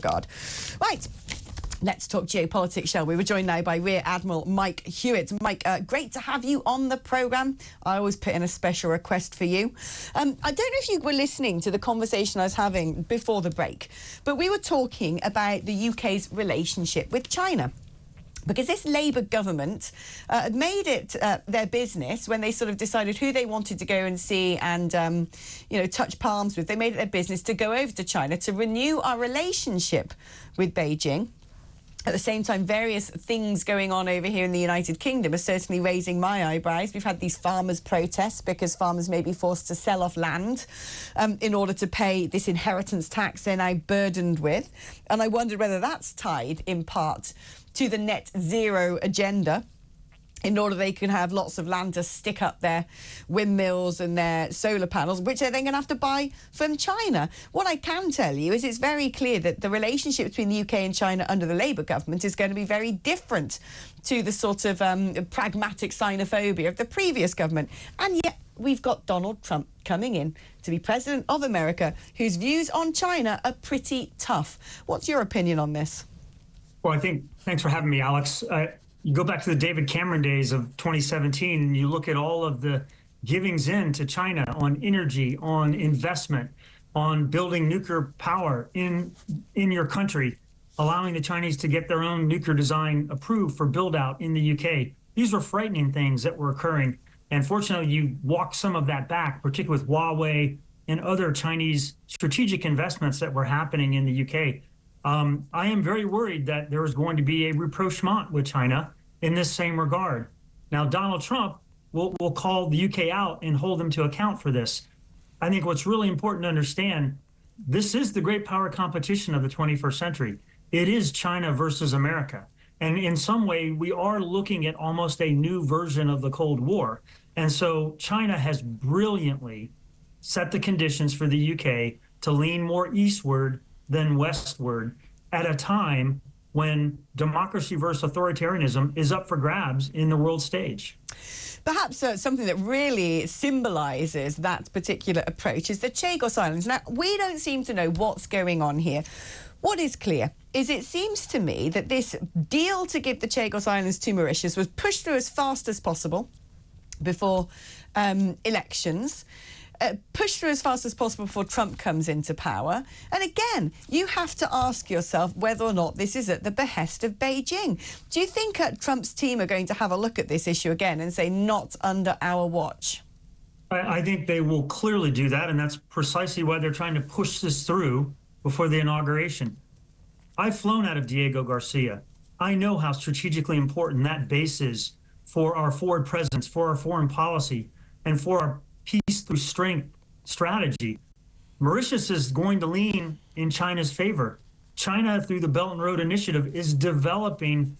God. Right. Let's talk geopolitics, shall we? We're joined now by Rear Admiral Mike Hewitt. Mike, great to have you on the programme. I always put in a special request for you. I don't know if you were listening to the conversation I was having before the break, but we were talking about the UK's relationship with China. Because this Labour government had made it their business when they sort of decided who they wanted to go and see and, touch palms with. They made it their business to go over to China to renew our relationship with Beijing. At the same time, various things going on over here in the United Kingdom are certainly raising my eyebrows. We've had these farmers' protests because farmers may be forced to sell off land in order to pay this inheritance tax they're now burdened with. And I wondered whether that's tied in part to the net zero agenda, in order they can have lots of land to stick up their windmills and their solar panels, which they're then going to have to buy from China. What I can tell you is it's very clear that the relationship between the UK and China under the Labour government is going to be very different to the sort of pragmatic xenophobia of the previous government. And yet we've got Donald Trump coming in to be president of America, whose views on China are pretty tough. What's your opinion on this? Well, thanks for having me, Alex. You go back to the David Cameron days of 2017, and you look at all of the givings in to China on energy, on investment, on building nuclear power in your country, allowing the Chinese to get their own nuclear design approved for build out in the UK. These were frightening things that were occurring. And fortunately, you walked some of that back, particularly with Huawei and other Chinese strategic investments that were happening in the UK. I am very worried that there is going to be a rapprochement with China in this same regard. Now, Donald Trump will call the UK out and hold them to account for this. I think what's really important to understand, this is the great power competition of the 21st century. It is China versus America. And in some way, we are looking at almost a new version of the Cold War. And so China has brilliantly set the conditions for the UK to lean more eastward than westward at a time when democracy versus authoritarianism is up for grabs in the world stage. Perhaps something that really symbolises that particular approach is the Chagos Islands. Now, we don't seem to know what's going on here. What is clear is it seems to me that this deal to give the Chagos Islands to Mauritius was pushed through as fast as possible before elections. Pushed through as fast as possible before Trump comes into power. And again, you have to ask yourself whether or not this is at the behest of Beijing. Do you think Trump's team are going to have a look at this issue again and say, not under our watch? I think they will clearly do that, and that's precisely why they're trying to push this through before the inauguration. I've flown out of Diego Garcia. I know how strategically important that base is for our forward presence, for our foreign policy, and for our peace through strength strategy. Mauritius is going to lean in China's favor. China, through the Belt and Road Initiative, is developing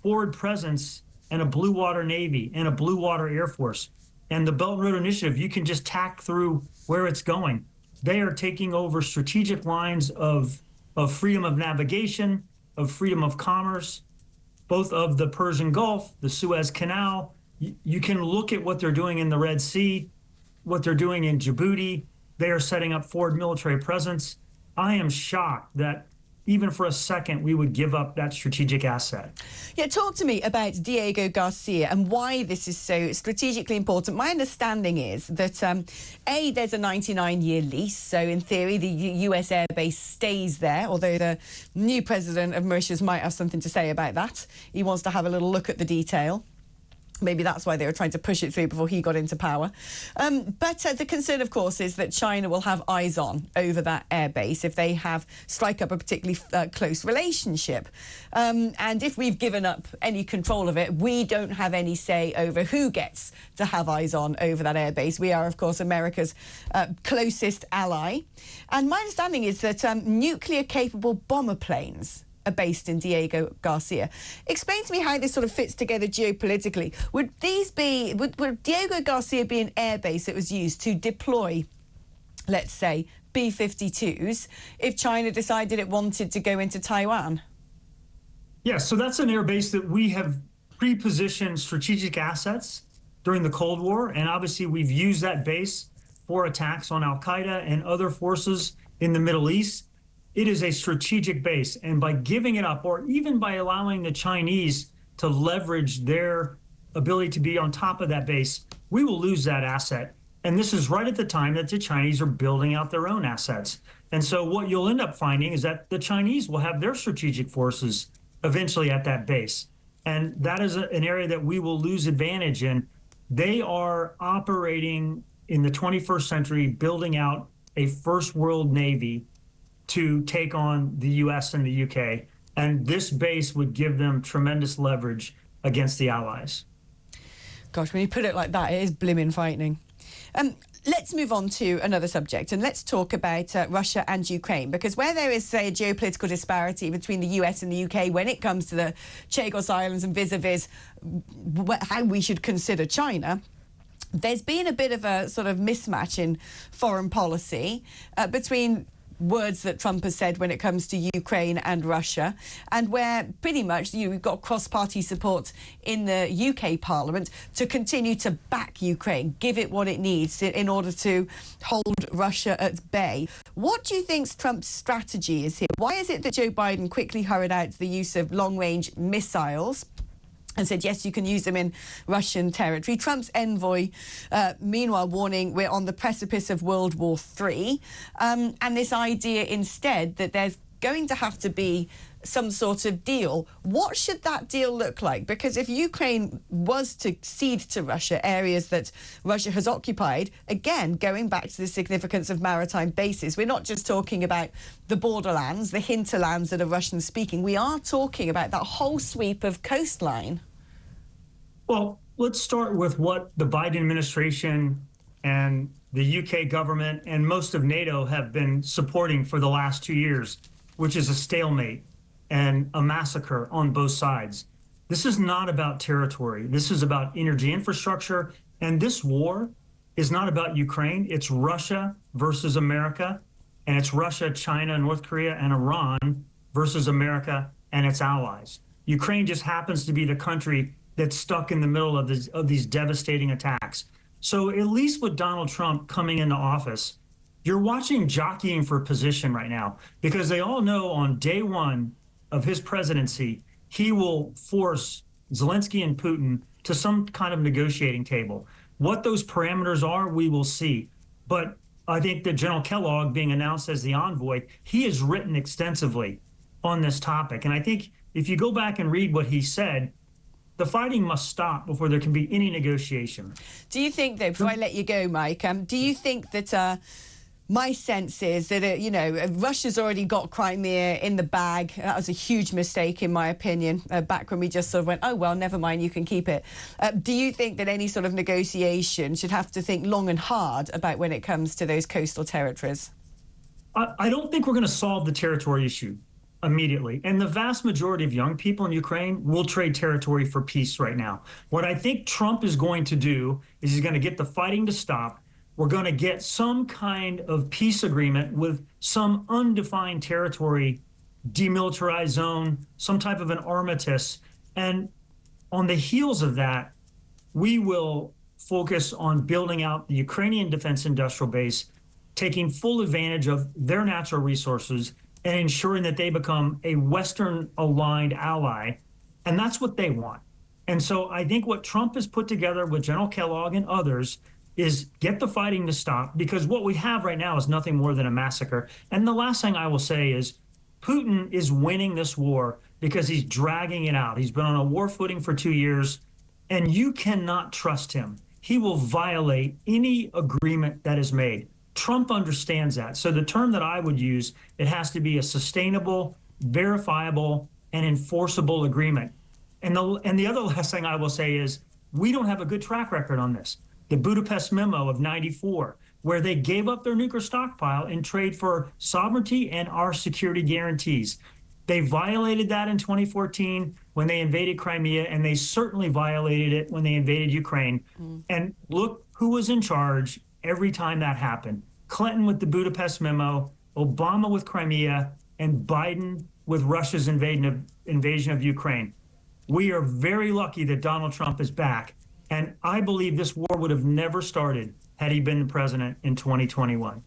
forward presence and a blue water Navy and a blue water Air Force. And the Belt and Road Initiative, you can just tack through where it's going. They are taking over strategic lines of freedom of navigation, of freedom of commerce, both of the Persian Gulf, the Suez Canal. You can look at what they're doing in the Red Sea, what they're doing in Djibouti. They are setting up forward military presence. I am shocked that even for a second we would give up that strategic asset. Yeah, talk to me about Diego Garcia and why this is so strategically important. My understanding is that, there's a 99-year lease, so in theory the US Air Base stays there, although the new president of Mauritius might have something to say about that. He wants to have a little look at the detail. Maybe that's why they were trying to push it through before he got into power. But the concern, of course, is that China will have eyes on over that airbase if they strike up a particularly close relationship. And if we've given up any control of it, we don't have any say over who gets to have eyes on over that airbase. We are, of course, America's closest ally. And my understanding is that nuclear-capable bomber planes are based in Diego Garcia. Explain to me how this sort of fits together geopolitically. Would Diego Garcia be an airbase that was used to deploy, let's say, B-52s if China decided it wanted to go into Taiwan? Yeah, so that's an airbase that we have pre-positioned strategic assets during the Cold War, and obviously we've used that base for attacks on Al-Qaeda and other forces in the Middle East. it is a strategic base. And by giving it up, or even by allowing the Chinese to leverage their ability to be on top of that base, we will lose that asset. And this is right at the time that the Chinese are building out their own assets. And so what you'll end up finding is that the Chinese will have their strategic forces eventually at that base. And that is an area that we will lose advantage in. They are operating in the 21st century, building out a first world Navy to take on the US and the UK. And this base would give them tremendous leverage against the Allies. Gosh, when you put it like that, it is blimmin' frightening. Let's move on to another subject, and let's talk about Russia and Ukraine, because where there is, say, a geopolitical disparity between the US and the UK when it comes to the Chagos Islands and vis-a-vis how we should consider China, there's been a bit of a sort of mismatch in foreign policy between words that Trump has said when it comes to Ukraine and Russia, and where pretty much we've got cross-party support in the UK Parliament to continue to back Ukraine, give it what it needs in order to hold Russia at bay. What do you think Trump's strategy is here? Why is it that Joe Biden quickly hurried out the use of long-range missiles and said, yes, you can use them in Russian territory? Trump's envoy, meanwhile, warning we're on the precipice of World War III. And this idea instead that there's going to have to be some sort of deal. What should that deal look like? Because if Ukraine was to cede to Russia areas that Russia has occupied, again, going back to the significance of maritime bases, we're not just talking about the borderlands, the hinterlands that are Russian-speaking. We are talking about that whole sweep of coastline. Well, let's start with what the Biden administration and the UK government and most of NATO have been supporting for the last 2 years, which is a stalemate and a massacre on both sides. This is not about territory. This is about energy infrastructure. And this war is not about Ukraine. It's Russia versus America. And it's Russia, China, North Korea, and Iran versus America and its allies. Ukraine just happens to be the country that's stuck in the middle of these devastating attacks. So at least with Donald Trump coming into office, you're watching jockeying for position right now, because they all know on day one of his presidency, he will force Zelensky and Putin to some kind of negotiating table. What those parameters are, we will see. But I think that General Kellogg, being announced as the envoy, he has written extensively on this topic. And I think if you go back and read what he said, the fighting must stop before there can be any negotiation. Do you think, though, before I let you go, Mike, do you think that my sense is that, you know, Russia's already got Crimea in the bag. That was a huge mistake, in my opinion, back when we just sort of went, oh, well, never mind, you can keep it. Do you think that any sort of negotiation should have to think long and hard about when it comes to those coastal territories? I don't think we're going to solve the territory issue immediately. And the vast majority of young people in Ukraine will trade territory for peace right now. What I think Trump is going to do is he's going to get the fighting to stop. We're going to get some kind of peace agreement with some undefined territory, demilitarized zone, some type of an armistice. And on the heels of that, we will focus on building out the Ukrainian defense industrial base, taking full advantage of their natural resources and ensuring that they become a Western-aligned ally. And that's what they want. And so I think what Trump has put together with General Kellogg and others is get the fighting to stop, because what we have right now is nothing more than a massacre. And the last thing I will say is Putin is winning this war because he's dragging it out. He's been on a war footing for 2 years, and you cannot trust him. He will violate any agreement that is made. Trump understands that. So the term that I would use, it has to be a sustainable, verifiable, and enforceable agreement. And the other last thing I will say is we don't have a good track record on this. The Budapest Memo of '94, where they gave up their nuclear stockpile in trade for sovereignty and our security guarantees. They violated that in 2014 when they invaded Crimea, and they certainly violated it when they invaded Ukraine. And look who was in charge every time that happened. Clinton with the Budapest Memo, Obama with Crimea, and Biden with Russia's invasion of Ukraine. We are very lucky that Donald Trump is back. And I believe this war would have never started had he been the president in 2021.